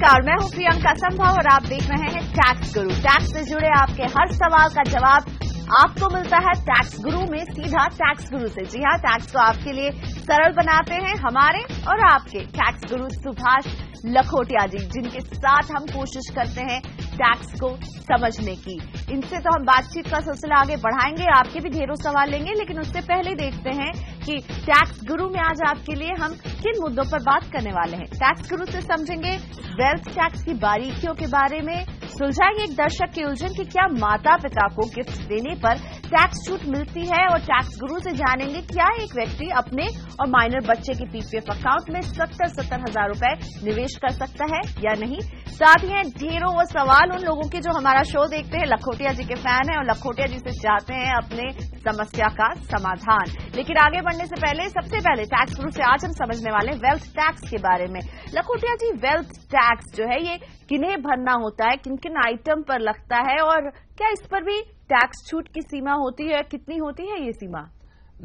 नमस्कार, मैं हूं प्रियंका संभव और आप देख रहे हैं टैक्स गुरु। टैक्स से जुड़े आपके हर सवाल का जवाब आपको मिलता है टैक्स गुरु में, सीधा टैक्स गुरु से। जी हां, टैक्स को आपके लिए सरल बनाते हैं हमारे और आपके टैक्स गुरु सुभाष लखोटिया जी, जिनके साथ हम कोशिश करते हैं टैक्स को समझने की। इनसे तो हम बातचीत का सिलसिला आगे बढ़ाएंगे, आपके भी ढेरों सवाल लेंगे, लेकिन उससे पहले देखते हैं कि टैक्स गुरु में आज आपके लिए हम किन मुद्दों पर बात करने वाले हैं। टैक्स गुरु से समझेंगे वेल्थ टैक्स की बारीकियों के बारे में, सुलझाएंगे एक दर्शक की उलझन कि क्या माता पिता को गिफ्ट देने पर टैक्स छूट मिलती है, और टैक्स गुरु से जानेंगे क्या एक व्यक्ति अपने और माइनर बच्चे के पीपीएफ अकाउंट में 70 हजार रुपए निवेश कर सकता है या नहीं। साथ ही हैं ढेरों वो सवाल उन लोगों के जो हमारा शो देखते हैं, लखोटिया जी के फैन हैं और लखोटिया जी से चाहते हैं अपने समस्या का समाधान। लेकिन आगे बढ़ने से पहले सबसे पहले टैक्स गुरु से आज हम समझने वाले वेल्थ टैक्स के बारे में। लखोटिया जी, वेल्थ टैक्स जो है ये किन्हें भरना होता है, किन किन आइटम पर लगता है, और क्या इस पर भी टैक्स छूट की सीमा होती है, कितनी होती है ये सीमा?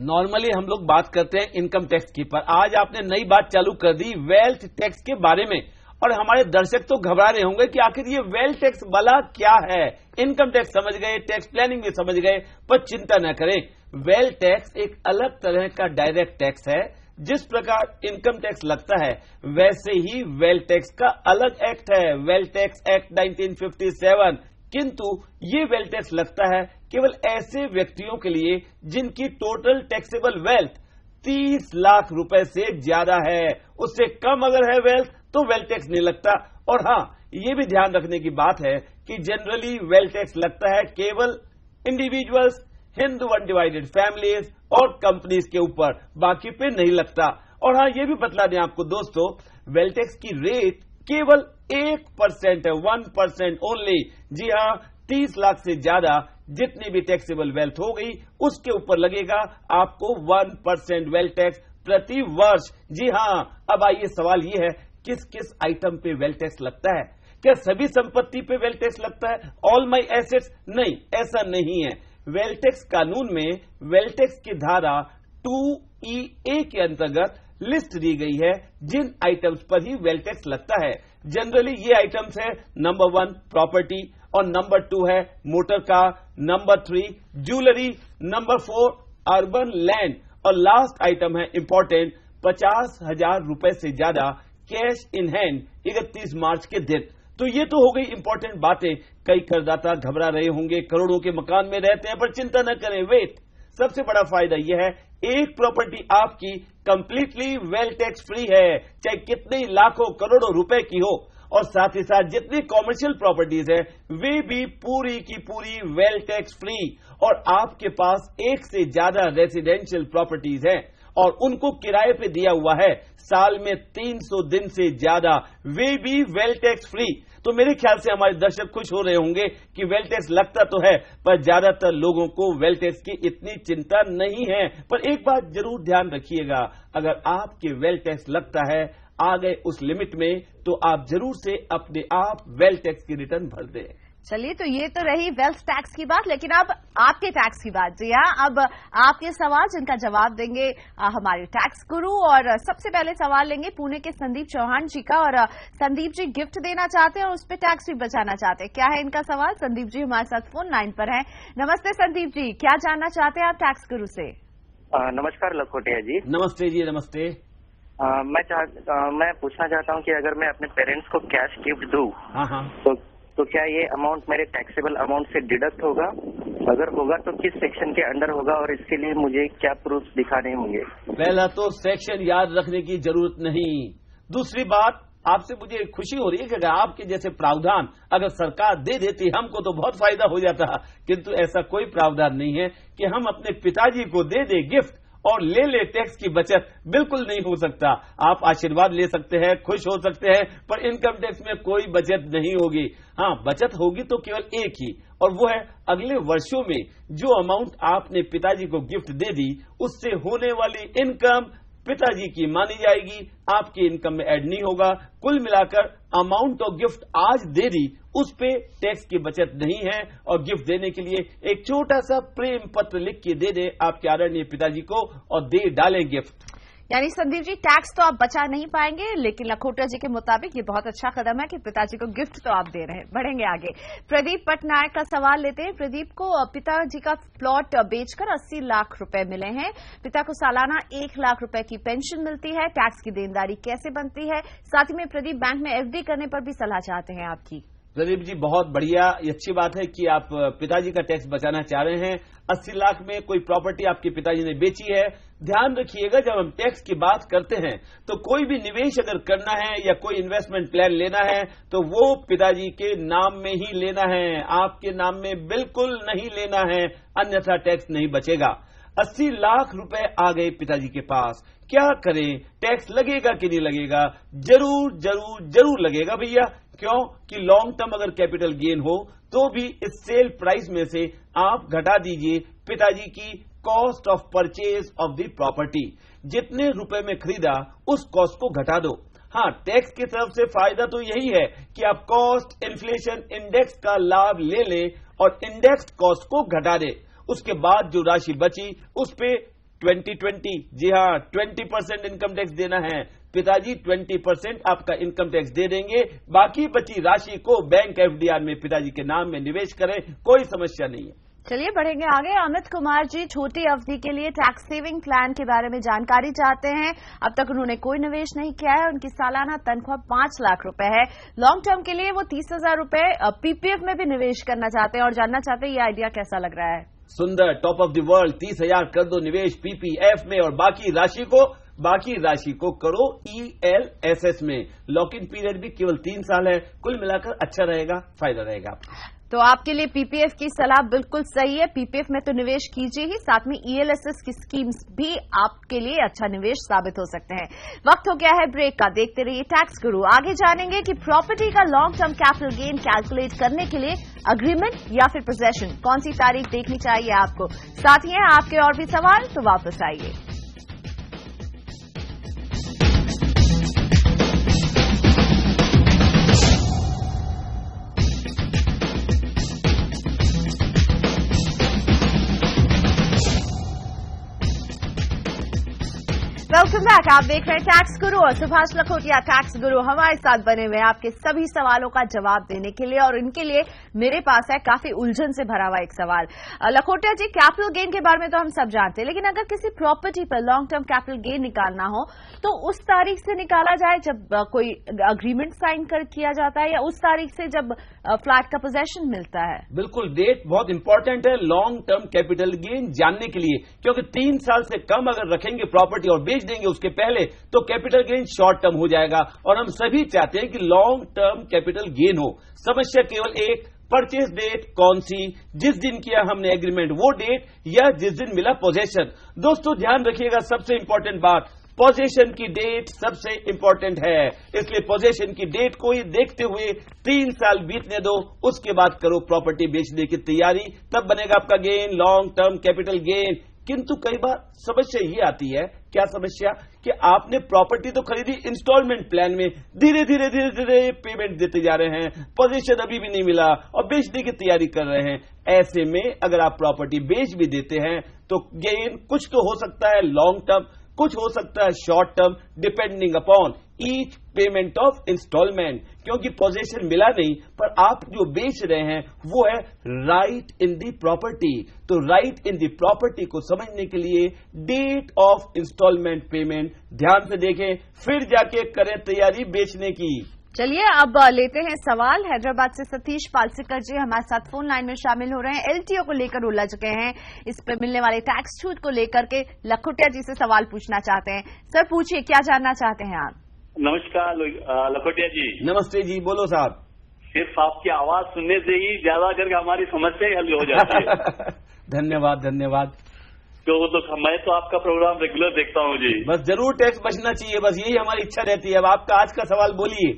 नॉर्मली हम लोग बात करते हैं इनकम टैक्स की, पर आज आपने नई बात चालू कर दी वेल्थ टैक्स के बारे में, और हमारे दर्शक तो घबरा रहे होंगे कि आखिर ये वेल्थ टैक्स वाला क्या है। इनकम टैक्स समझ गए, टैक्स प्लानिंग भी समझ गए, पर चिंता न करें, वेल्थ टैक्स एक अलग तरह का डायरेक्ट टैक्स है। जिस प्रकार इनकम टैक्स लगता है वैसे ही वेल्थ टैक्स का अलग एक्ट है, वेल्थ टैक्स एक्ट 1957। किंतु ये वेल्थ टैक्स लगता है केवल ऐसे व्यक्तियों के लिए जिनकी टोटल टैक्सेबल वेल्थ 30 लाख रुपए से ज्यादा है। उससे कम अगर है वेल्थ तो वेल्थ टैक्स नहीं लगता। और हां, ये भी ध्यान रखने की बात है कि जनरली वेल्थ टैक्स लगता है केवल इंडिविजुअल्स, हिंदू अनडिवाइडेड फैमिलीज और कंपनीज के ऊपर, बाकी पे नहीं लगता। और हां, ये भी बतला दें आपको दोस्तों, वेल्थ टैक्स की रेट केवल 1% है, 1% ओनली। जी हां, 30 लाख से ज्यादा जितनी भी टैक्सेबल वेल्थ हो गई उसके ऊपर लगेगा आपको 1% वेल्थ टैक्स प्रति वर्ष। जी हां, अब आइए सवाल ये है, किस किस आइटम पे वेल्थ टैक्स लगता है? क्या सभी संपत्ति पे वेल्थ टैक्स लगता है, ऑल माई एसेट्स? नहीं, ऐसा नहीं है। वेल्थ टैक्स कानून में वेल्थ टैक्स की धारा 2EA के अंतर्गत लिस्ट दी गई है जिन आइटम्स पर ही वेल्थ टैक्स लगता है। जनरली ये आइटम्स है, नंबर 1 प्रॉपर्टी, और नंबर 2 है motor car, number 3 jewellery, number 4 urban land, और लास्ट आइटम है इंपॉर्टेंट 50,000 रुपए से ज्यादा कैश इन हैंड 31 मार्च के दिन। तो ये तो हो गई इंपॉर्टेंट बातें। कई करदाता घबरा रहे होंगे, करोड़ों के मकान में रहते हैं, पर चिंता न करें, वेट, सबसे बड़ा फायदा यह है एक प्रॉपर्टी आपकी कंप्लीटली वेल्थ टैक्स फ्री है, चाहे कितने लाखों करोड़ों रुपए की हो। और साथ ही साथ जितनी कॉमर्शियल प्रॉपर्टीज है वे भी पूरी की पूरी वेल्थ टैक्स फ्री। और आपके पास एक से ज्यादा रेजिडेंशियल प्रॉपर्टीज हैं और उनको किराए पे दिया हुआ है साल में 300 दिन से ज्यादा, वे भी वेल्थ टैक्स फ्री। तो मेरे ख्याल से हमारे दर्शक खुश हो रहे होंगे कि वेल्थ टैक्स लगता तो है, पर ज्यादातर लोगों को वेल्थ टैक्स की इतनी चिंता नहीं है। पर एक बात जरूर ध्यान रखिएगा, अगर आपके वेल्थ टैक्स लगता है आ गए उस लिमिट में, तो आप जरूर से अपने आप वेल्थ टैक्स की रिटर्न भर दें। चलिए, तो ये तो रही वेल्थ टैक्स की बात, लेकिन अब आपके टैक्स की बात। जी हाँ, अब आपके सवाल जिनका जवाब देंगे हमारे टैक्स गुरु। और सबसे पहले सवाल लेंगे पुणे के संदीप चौहान जी का, और संदीप जी गिफ्ट देना चाहते हैं और उस पर टैक्स भी बचाना चाहते हैं। क्या है इनका सवाल? संदीप जी हमारे साथ फोन लाइन पर हैं। नमस्ते संदीप जी, क्या जानना चाहते हैं आप टैक्स गुरु से? नमस्कार लखोटिया जी। नमस्ते जी, नमस्ते। मैं पूछना चाहता हूँ कि अगर मैं अपने पेरेंट्स को कैश गिफ्ट दूँ, तो क्या ये अमाउंट मेरे टैक्सेबल अमाउंट से डिडक्ट होगा? अगर होगा तो किस सेक्शन के अंडर होगा, और इसके लिए मुझे क्या प्रूफ दिखाने होंगे? पहला तो सेक्शन याद रखने की जरूरत नहीं। दूसरी बात, आपसे मुझे खुशी हो रही है कि अगर आपके जैसे प्रावधान अगर सरकार दे देती हमको तो बहुत फायदा हो जाता, किंतु ऐसा कोई प्रावधान नहीं है कि हम अपने पिताजी को दे दे गिफ्ट और ले ले टैक्स की बचत। बिल्कुल नहीं हो सकता। आप आशीर्वाद ले सकते हैं, खुश हो सकते हैं, पर इनकम टैक्स में कोई बचत नहीं होगी। हाँ, बचत होगी तो केवल एक ही, और वो है अगले वर्षों में जो अमाउंट आपने पिताजी को गिफ्ट दे दी उससे होने वाली इनकम पिताजी की मानी जाएगी, आपकी इनकम में ऐड नहीं होगा। कुल मिलाकर अमाउंट ऑफ गिफ्ट आज दे दी उस पे टैक्स की बचत नहीं है। और गिफ्ट देने के लिए एक छोटा सा प्रेम पत्र लिख के दे दे आपके आदरणीय पिताजी को और दे डालें गिफ्ट। यानी संदीप जी, टैक्स तो आप बचा नहीं पाएंगे, लेकिन लखोटिया जी के मुताबिक ये बहुत अच्छा कदम है कि पिताजी को गिफ्ट तो आप दे रहे हैं। बढ़ेंगे आगे। प्रदीप पटनायक का सवाल लेते हैं। प्रदीप को पिताजी का प्लॉट बेचकर 80 लाख रुपए मिले हैं। पिता को सालाना 1 लाख रुपए की पेंशन मिलती है। टैक्स की देनदारी कैसे बनती है? साथ ही में प्रदीप बैंक में एफडी करने पर भी सलाह चाहते हैं आपकी। प्रदीप जी, बहुत बढ़िया, अच्छी बात है कि आप पिताजी का टैक्स बचाना चाह रहे हैं। 80 लाख में कोई प्रॉपर्टी आपके पिताजी ने बेची है। ध्यान रखिएगा, जब हम टैक्स की बात करते हैं तो कोई भी निवेश अगर करना है या कोई इन्वेस्टमेंट प्लान लेना है तो वो पिताजी के नाम में ही लेना है, आपके नाम में बिल्कुल नहीं लेना है, अन्यथा टैक्स नहीं बचेगा। 80 लाख रुपए आ गए पिताजी के पास, क्या करें? टैक्स लगेगा कि नहीं लगेगा? जरूर जरूर जरूर लगेगा भैया। क्यों? कि लॉन्ग टर्म अगर कैपिटल गेन हो तो भी इस सेल प्राइस में से आप घटा दीजिए पिताजी की cost of purchase of the property. जितने रुपए में खरीदा उस कॉस्ट को घटा दो। हाँ, टैक्स की तरफ से फायदा तो यही है कि आप कॉस्ट इन्फ्लेशन इंडेक्स का लाभ ले लें और इंडेक्स कॉस्ट को घटा दें। उसके बाद जो राशि बची उस पे 2020, जी हाँ, 20% इनकम टैक्स देना है। पिताजी 20% आपका इनकम टैक्स दे देंगे। बाकी बची राशि को बैंक एफडीआर में पिताजी के नाम में निवेश करें, कोई समस्या नहीं है। चलिए बढ़ेंगे आगे। अमित कुमार जी छोटी अवधि के लिए टैक्स सेविंग प्लान के बारे में जानकारी चाहते हैं। अब तक उन्होंने कोई निवेश नहीं किया है। उनकी सालाना तनख्वाह 5 लाख रुपए है। लॉन्ग टर्म के लिए वो 30,000 रुपए पीपीएफ में भी निवेश करना चाहते हैं और जानना चाहते हैं ये आइडिया कैसा लग रहा है। सुंदर, टॉप ऑफ द वर्ल्ड। 30,000 कर दो निवेश पीपीएफ में और बाकी राशि को करो ELSS में। लॉक इन पीरियड भी केवल 3 साल है। कुल मिलाकर अच्छा रहेगा, फायदा रहेगा। तो आपके लिए पीपीएफ की सलाह बिल्कुल सही है। पीपीएफ में तो निवेश कीजिए ही, साथ में ELSS की स्कीम्स भी आपके लिए अच्छा निवेश साबित हो सकते हैं। वक्त हो गया है ब्रेक का, देखते रहिए टैक्स गुरु। आगे जानेंगे कि प्रॉपर्टी का long term capital gain calculate करने के लिए अग्रीमेंट या फिर पोजेशन कौन सी तारीख देखनी चाहिए आपको। साथ ही हैं आपके और भी सवाल, तो वापस आइए। Welcome back. आप देख रहे हैं टैक्स गुरु और सुभाष लखोटिया टैक्स गुरु हमारे साथ बने हुए हैं आपके सभी सवालों का जवाब देने के लिए। और इनके लिए मेरे पास है काफी उलझन से भरा हुआ एक सवाल। लखोटिया जी, कैपिटल गेन के बारे में तो हम सब जानते हैं, लेकिन अगर किसी प्रॉपर्टी पर लॉन्ग टर्म कैपिटल गेन निकालना हो तो उस तारीख से निकाला जाए जब कोई अग्रीमेंट साइन किया जाता है या उस तारीख से जब फ्लैट का पोजेशन मिलता है? बिल्कुल, डेट बहुत इंपॉर्टेंट है लॉन्ग टर्म कैपिटल गेन जानने के लिए, क्योंकि 3 साल से कम अगर रखेंगे प्रॉपर्टी और बेच देंगे उसके पहले तो कैपिटल गेन शॉर्ट टर्म हो जाएगा। और हम सभी चाहते हैं कि लॉन्ग टर्म कैपिटल गेन हो। समस्या केवल एक, परचेज डेट कौन सी, जिस दिन किया हमने एग्रीमेंट वो डेट या जिस दिन मिला पोजेशन। दोस्तों ध्यान रखिएगा, सबसे इंपॉर्टेंट बात, पोजेशन की डेट सबसे इंपॉर्टेंट है। इसलिए पोजेशन की डेट को ही देखते हुए 3 साल बीतने दो, उसके बाद करो प्रॉपर्टी बेचने की तैयारी, तब बनेगा आपका gain, long term capital gain. किंतु कई बार समस्या ये आती है, क्या समस्या, कि आपने प्रॉपर्टी तो खरीदी इंस्टॉलमेंट प्लान में, धीरे धीरे पेमेंट देते जा रहे हैं, पोजीशन अभी भी नहीं मिला और बेचने की तैयारी कर रहे हैं। ऐसे में अगर आप प्रॉपर्टी बेच भी देते हैं तो गेन कुछ तो हो सकता है लॉन्ग टर्म, कुछ हो सकता है short term, depending upon each payment of instalment. क्योंकि पोजीशन मिला नहीं पर आप जो बेच रहे हैं वो है राइट इन दी प्रॉपर्टी। तो राइट इन दी प्रॉपर्टी को समझने के लिए डेट ऑफ इंस्टॉलमेंट पेमेंट ध्यान से देखें, फिर जाके करें तैयारी बेचने की। चलिए अब लेते हैं सवाल। हैदराबाद से सतीश पालसेकर जी हमारे साथ फोन लाइन में शामिल हो रहे हैं। एलटीओ को लेकर उलझ गए हैं, इस पर मिलने वाले टैक्स छूट को लेकर के लखोटिया जी से सवाल पूछना चाहते हैं। सर पूछिए, क्या जानना चाहते हैं आप? नमस्कार लखोटिया जी। नमस्ते जी, बोलो साहब। सिर्फ आपकी आवाज सुनने से ही ज्यादा करके हमारी समस्या ही हल हो जाती है। धन्यवाद धन्यवाद। तो मैं तो आपका प्रोग्राम रेगुलर देखता हूँ जी। बस जरूर टैक्स बचना चाहिए, बस यही हमारी इच्छा रहती है। अब आपका आज का सवाल बोलिए।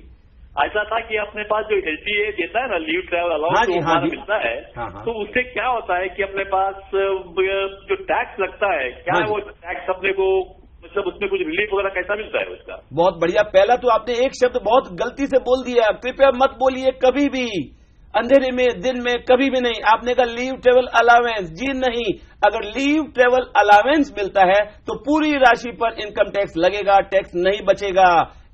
ऐसा था कि अपने पास जो LTA देता है ना, लीव ट्रैवल अलाउंस मिलता है, तो उससे क्या होता है कि अपने पास जो टैक्स लगता है, क्या वो टैक्स अपने को मतलब उसमें कुछ रिलीफ वगैरह कैसा मिलता है उसका? बहुत बढ़िया। पहला तो आपने एक शब्द बहुत गलती से बोल दिया, कृपया मत बोलिए कभी भी। अंधेरे में, दिन में, कभी भी नहीं। आपने कहा लीव ट्रेवल अलावेंस, जी नहीं। अगर लीव ट्रेवल अलावेंस मिलता है तो पूरी राशि पर इनकम टैक्स लगेगा, टैक्स नहीं बचेगा।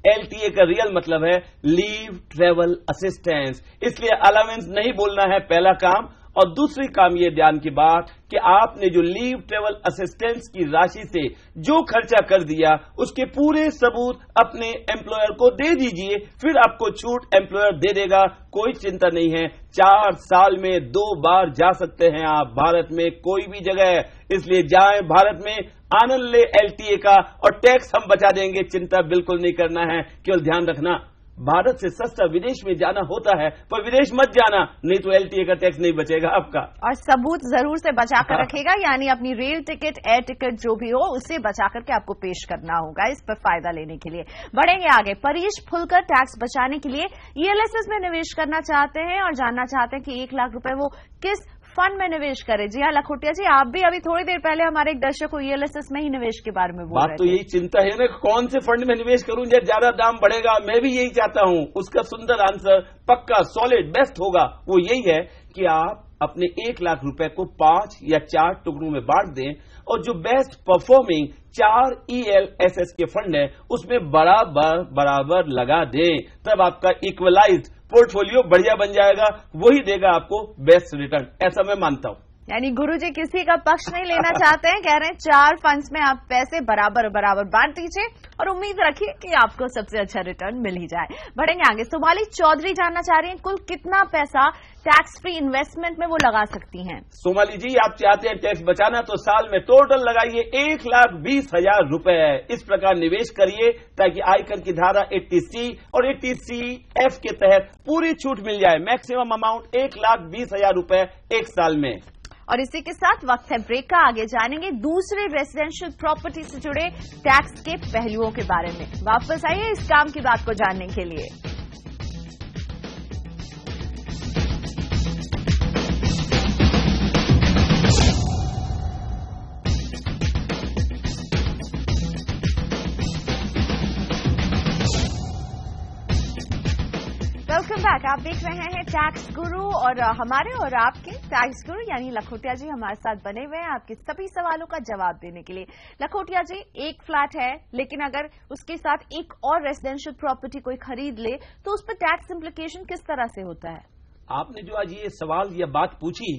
LTA का रियल मतलब है लीव ट्रेवल असिस्टेंस, इसलिए अलावेंस नहीं बोलना है पहला काम। और दूसरी काम ये ध्यान की बात कि आपने जो लीव ट्रेवल असिस्टेंस की राशि से जो खर्चा कर दिया उसके पूरे सबूत अपने एम्प्लॉयर को दे दीजिए, फिर आपको छूट एम्प्लॉयर दे देगा, कोई चिंता नहीं है। 4 साल में 2 बार जा सकते हैं आप भारत में कोई भी जगह, इसलिए जाएं भारत में, आनंद ले LTA का, और टैक्स हम बचा देंगे, चिंता बिल्कुल नहीं करना है। केवल ध्यान रखना भारत से सस्ता विदेश में जाना होता है, पर विदेश मत जाना, नहीं तो LTA का टैक्स नहीं बचेगा आपका। और सबूत जरूर से बचा कर रखेगा, यानी अपनी रेल टिकट, एयर टिकट जो भी हो उसे बचा करके आपको पेश करना होगा इस पर फायदा लेने के लिए। बढ़ेंगे आगे। परेश फुलकर टैक्स बचाने के लिए ELSS में निवेश करना चाहते हैं और जानना चाहते हैं कि 1 लाख रुपए वो किस फंड में निवेश करें। जी हाँ लखोटिया जी, आप भी अभी थोड़ी देर पहले हमारे एक दर्शक को ELSS में ही निवेश के बारे में बोल रहे थे। बात तो यही चिंता है ना, कौन से फंड में निवेश करूं जब ज्यादा दाम बढ़ेगा। मैं भी यही चाहता हूं। उसका सुंदर आंसर, पक्का सॉलिड बेस्ट होगा, वो यही है कि आप अपने 1 लाख रुपए को 5 या 4 टुकड़ों में बांट दें और जो बेस्ट परफॉर्मिंग 4 ELSS के फंड है उसमें बराबर लगा दें, तब आपका इक्वलाइज्ड पोर्टफोलियो बढ़िया बन जाएगा, वही देगा आपको बेस्ट रिटर्न, ऐसा मैं मानता हूं। यानी गुरुजी किसी का पक्ष नहीं लेना चाहते हैं, कह रहे हैं 4 फंड्स में आप पैसे बराबर बांट दीजिए और उम्मीद रखिए कि आपको सबसे अच्छा रिटर्न मिल ही जाए। बढ़ेंगे आगे। सोमाली चौधरी जानना चाह रही हैं कुल कितना पैसा टैक्स फ्री इन्वेस्टमेंट में वो लगा सकती हैं। सोमाली जी, आप चाहते हैं टैक्स बचाना तो साल में टोटल लगाइए 1,20,000 रुपए। इस प्रकार निवेश करिए ताकि आयकर की धारा 80C और 80C(F) के तहत पूरी छूट मिल जाए। मैक्सिमम अमाउंट 1,20,000 रुपए 1 साल में। और इसी के साथ वक्त है ब्रेक का। आगे जानेंगे दूसरे रेजिडेंशियल प्रॉपर्टी से जुड़े टैक्स के पहलुओं के बारे में। वापस आइए इस काम की बात को जानने के लिए। Welcome back. आप देख रहे हैं टैक्स गुरु और हमारे और आपके टैक्स गुरु यानी लखोटिया जी हमारे साथ बने हुए हैं आपके सभी सवालों का जवाब देने के लिए। लखोटिया जी, एक फ्लैट है लेकिन अगर उसके साथ एक और रेजिडेंशियल प्रॉपर्टी कोई खरीद ले तो उस पर टैक्स इम्प्लीकेशन किस तरह से होता है? आपने जो आज ये सवाल या बात पूछी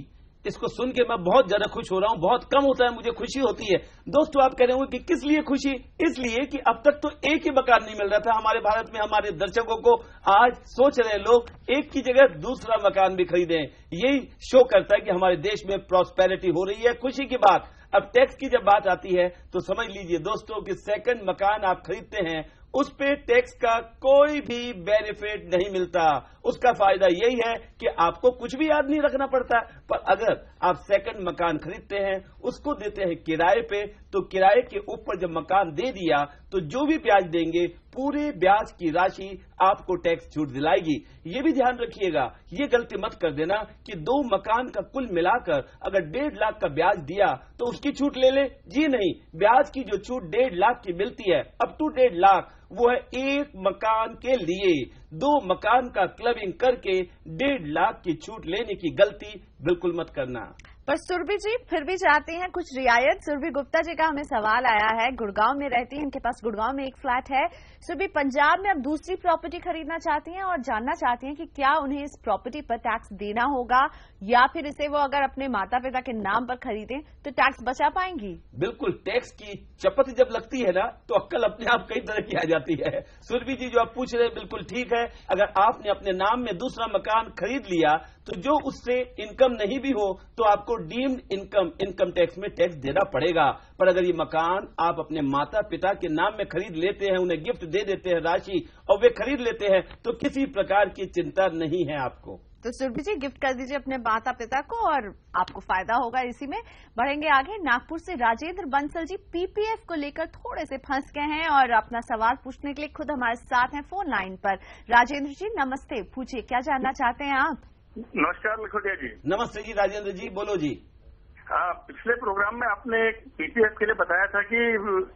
इसको सुन के मैं बहुत ज्यादा खुश हो रहा हूं। बहुत कम होता है मुझे खुशी होती है। दोस्तों, आप कह रहे होंगे कि किस लिए खुशी? इसलिए कि अब तक तो एक ही मकान नहीं मिल रहा था हमारे भारत में। हमारे दर्शकों को आज सोच रहे लोग एक की जगह दूसरा मकान भी खरीदें। यही शो करता है कि हमारे देश में प्रॉस्पेरिटी हो रही है, खुशी की बात। अब टैक्स की जब बात आती है तो समझ लीजिए दोस्तों कि सेकंड मकान आप खरीदते हैं उस पे टैक्स का कोई भी बेनिफिट नहीं मिलता। उसका फायदा यही है कि आपको कुछ भी याद नहीं रखना पड़ता। पर अगर आप सेकंड मकान खरीदते हैं, उसको देते हैं किराए पे, तो किराए के ऊपर जब मकान दे दिया तो जो भी ब्याज देंगे पूरे ब्याज की राशि आपको टैक्स छूट दिलाएगी। ये भी ध्यान रखिएगा, ये गलती मत कर देना कि 2 मकान का कुल मिलाकर अगर 1.5 लाख का ब्याज दिया तो उसकी छूट ले ले। जी नहीं, ब्याज की जो छूट 1.5 लाख की मिलती है अप टू 1.5 लाख, वो है एक मकान के लिए। 2 मकान का क्लबिंग करके 1.5 लाख की छूट लेने की गलती बिल्कुल मत करना। पर सुरभि जी फिर भी चाहती हैं कुछ रियायत। सुरभि गुप्ता जी का हमें सवाल आया है, गुड़गांव में रहती हैं, इनके पास गुड़गांव में एक फ्लैट है। सुरभि पंजाब में अब दूसरी प्रॉपर्टी खरीदना चाहती हैं और जानना चाहती हैं कि क्या उन्हें इस प्रॉपर्टी पर टैक्स देना होगा या फिर इसे वो अगर अपने माता पिता के नाम पर खरीदें तो टैक्स बचा पाएंगी? बिल्कुल, टैक्स की चपत जब लगती है ना तो अक्कल अपने आप कई तरह की आ जाती है। सुरभि जी जो आप पूछ रहे हैं बिल्कुल ठीक है। अगर आपने अपने नाम में दूसरा मकान खरीद लिया तो जो उससे इनकम नहीं भी हो तो आपको डीम्ड इनकम टैक्स में टैक्स देना पड़ेगा। पर अगर ये मकान आप अपने माता पिता के नाम में खरीद लेते हैं, उन्हें गिफ्ट दे देते हैं राशि और वे खरीद लेते हैं, तो किसी प्रकार की चिंता नहीं है आपको। तो सुरभि जी गिफ्ट कर दीजिए अपने माता पिता को और आपको फायदा होगा इसी में। बढ़ेंगे आगे। नागपुर से राजेंद्र बंसल जी PPF को लेकर थोड़े से फंस गए हैं और अपना सवाल पूछने के लिए खुद हमारे साथ हैं फोन लाइन पर। राजेंद्र जी नमस्ते, पूछिए क्या जानना चाहते हैं आप? नमस्कार लखोटिया जी। नमस्ते जी राजेंद्र जी, बोलो जी। हाँ, पिछले प्रोग्राम में आपने PPF के लिए बताया था कि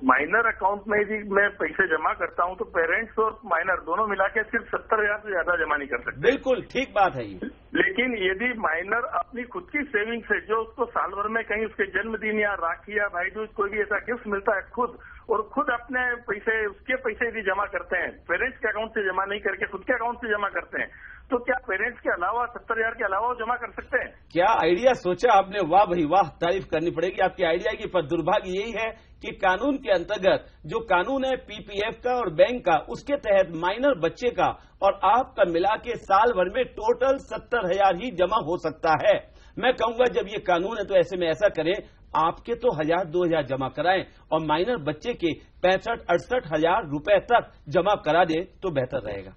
माइनर अकाउंट में यदि मैं पैसे जमा करता हूँ तो पेरेंट्स और माइनर दोनों मिला के सिर्फ 70,000 से ज्यादा जमा नहीं कर सकते। बिल्कुल ठीक बात है ये। लेकिन यदि माइनर अपनी खुद की सेविंग से, जो उसको साल भर में कहीं उसके जन्मदिन या राखी या भाई दूज कोई भी ऐसा गिफ्ट मिलता है खुद अपने पैसे, उसके पैसे यदि जमा करते हैं, पेरेंट्स के अकाउंट से जमा नहीं करके खुद के अकाउंट से जमा करते हैं, तो क्या पेरेंट्स के अलावा 70,000 के अलावा वो जमा कर सकते हैं? क्या आइडिया सोचा आपने, वाह भाई वाह, तारीफ करनी पड़ेगी आपकी आइडिया की। पर दुर्भाग्य यही है कि कानून के अंतर्गत जो कानून है पीपीएफ का और बैंक का, उसके तहत माइनर बच्चे का और आपका मिला के साल भर में टोटल 70,000 ही जमा हो सकता है। मैं कहूंगा जब ये कानून है तो ऐसे में ऐसा करें, आपके तो 1,000-2,000 जमा कराएं और माइनर बच्चे के 65-68,000 रुपए तक जमा करा दें तो बेहतर रहेगा।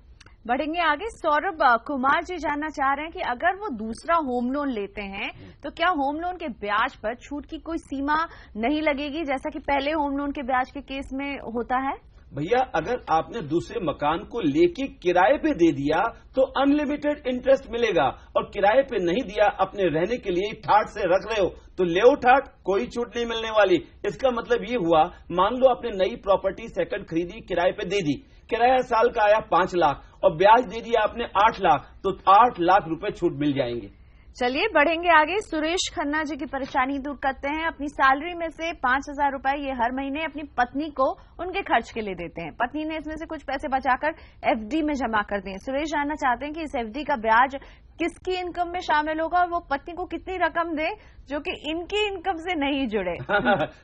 बढ़ेंगे आगे। सौरभ कुमार जी जानना चाह रहे हैं कि अगर वो दूसरा होम लोन लेते हैं तो क्या होम लोन के ब्याज पर छूट की कोई सीमा नहीं लगेगी, जैसा कि पहले होम लोन के ब्याज के केस में होता है? भैया, अगर आपने दूसरे मकान को लेके किराए पे दे दिया तो अनलिमिटेड इंटरेस्ट मिलेगा, और किराए पे नहीं दिया, अपने रहने के लिए ठाट से रख रहे हो तो ले ठाट, कोई छूट नहीं मिलने वाली। इसका मतलब ये हुआ, मान लो आपने नई प्रॉपर्टी सेकंड खरीदी, किराए पे दे दी, किराया साल का आया 5 लाख और ब्याज दे दिया आपने 8 लाख, तो 8 लाख रुपए छूट मिल जाएंगे। चलिए बढ़ेंगे आगे। सुरेश खन्ना जी की परेशानी दूर करते हैं। अपनी सैलरी में से 5,000 रुपए ये हर महीने अपनी पत्नी को उनके खर्च के लिए देते हैं। पत्नी ने इसमें से कुछ पैसे बचाकर एफडी में जमा कर दिए। सुरेश जानना चाहते हैं कि इस एफडी का ब्याज किसकी इनकम में शामिल होगा और वो पत्नी को कितनी रकम दे जो कि इनकी इनकम से नहीं जुड़े।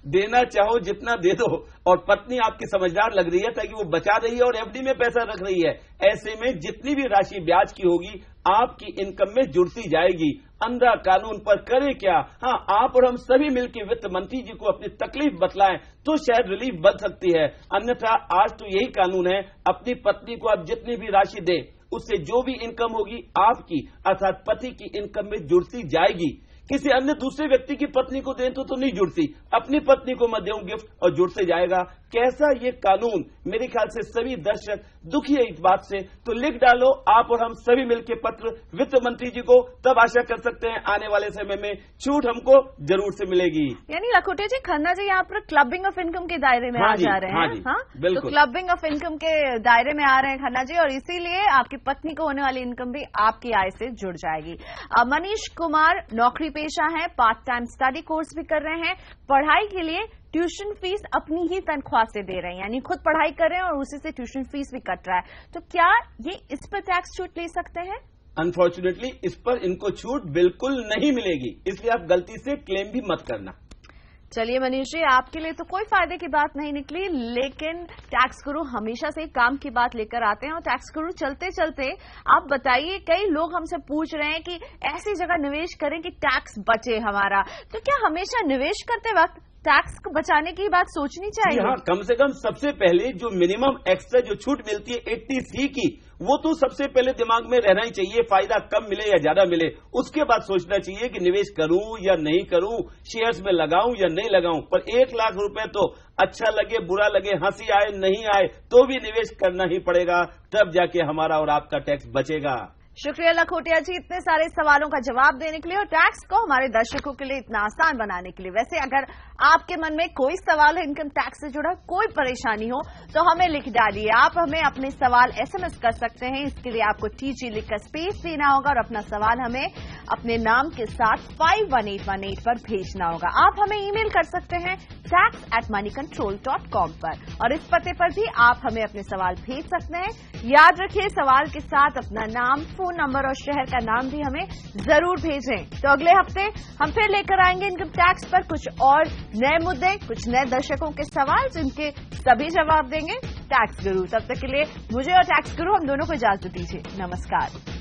देना चाहो जितना दे दो, और पत्नी आपकी समझदार लग रही है ताकि वो बचा रही है और एफडी में पैसा रख रही है। ऐसे में जितनी भी राशि ब्याज की होगी आपकी इनकम में जुड़ती जाएगी। अंधा कानून पर करे क्या। हाँ, आप और हम सभी मिलकर वित्त मंत्री जी को अपनी तकलीफ बतलाएं तो शायद रिलीफ बन सकती है। अन्यथा आज तो यही कानून है, अपनी पत्नी को आप जितनी भी राशि दें उससे जो भी इनकम होगी आपकी अर्थात पति की इनकम में जुड़ती जाएगी। किसी अन्य दूसरे व्यक्ति की पत्नी को दें तो नहीं जुड़ती, अपनी पत्नी को मैं दूं गिफ्ट और जुड़ते जाएगा। कैसा ये कानून। मेरे ख्याल से सभी दर्शक दुखी है इस बात से, तो लिख डालो आप और हम सभी मिलकर पत्र वित्त मंत्री जी को, तब आशा कर सकते हैं आने वाले समय में छूट हमको जरूर से मिलेगी। यानी लखोटे जी, खन्ना जी यहाँ पर क्लबिंग ऑफ इनकम के दायरे में आ जा रहे हैं। हाँ, बिल्कुल। तो क्लबिंग ऑफ इनकम के दायरे में आ रहे हैं खन्ना जी, और इसीलिए आपकी पत्नी को होने वाली इनकम भी आपकी आय से जुड़ जाएगी। मनीष कुमार नौकरी पेशा है, पार्ट टाइम स्टडी कोर्स भी कर रहे हैं, पढ़ाई के लिए ट्यूशन फीस अपनी ही तनख्वाह से दे रहे हैं, यानी खुद पढ़ाई कर रहे हैं और उसी से ट्यूशन फीस भी कट रहा है। तो क्या ये इस पर टैक्स छूट ले सकते हैं? अनफॉर्चुनेटली इस पर इनको छूट बिल्कुल नहीं मिलेगी, इसलिए आप गलती से क्लेम भी मत करना। चलिए मनीष जी, आपके लिए तो कोई फायदे की बात नहीं निकली, लेकिन टैक्स गुरु हमेशा से काम की बात लेकर आते हैं। और टैक्स गुरु चलते चलते आप बताइए, कई लोग हमसे पूछ रहे हैं कि ऐसी जगह निवेश करें कि टैक्स बचे हमारा, तो क्या हमेशा निवेश करते वक्त टैक्स को बचाने की बात सोचनी चाहिए? हाँ, कम से कम सबसे पहले जो मिनिमम एक्स्ट्रा जो छूट मिलती है 80C की, वो तो सबसे पहले दिमाग में रहना ही चाहिए। फायदा कम मिले या ज्यादा मिले, उसके बाद सोचना चाहिए कि निवेश करूं या नहीं करूं, शेयर्स में लगाऊं या नहीं लगाऊं। पर 1 लाख रुपए तो अच्छा लगे बुरा लगे, हंसी आए नहीं आए, तो भी निवेश करना ही पड़ेगा, तब जाके हमारा और आपका टैक्स बचेगा। शुक्रिया लखोटिया जी इतने सारे सवालों का जवाब देने के लिए और टैक्स को हमारे दर्शकों के लिए इतना आसान बनाने के लिए। वैसे अगर आपके मन में कोई सवाल है इनकम टैक्स से जुड़ा, कोई परेशानी हो तो हमें लिख डालिए। आप हमें अपने सवाल SMS कर सकते हैं। इसके लिए आपको TG लिखकर स्पेस देना होगा और अपना सवाल हमें अपने नाम के साथ 51818 पर भेजना होगा। आप हमें ईमेल कर सकते हैं tax@moneycontrol.com पर, और इस पते पर भी आप हमें अपने सवाल भेज सकते हैं। याद रखिए, सवाल के साथ अपना नाम, फोन नंबर और शहर का नाम भी हमें जरूर भेजें। तो अगले हफ्ते हम फिर लेकर आएंगे इनकम टैक्स पर कुछ और नए मुद्दे, कुछ नए दर्शकों के सवाल जिनके सभी जवाब देंगे टैक्स गुरु। तब तक के लिए मुझे और टैक्स गुरु हम दोनों को इजाजत दीजिए। नमस्कार।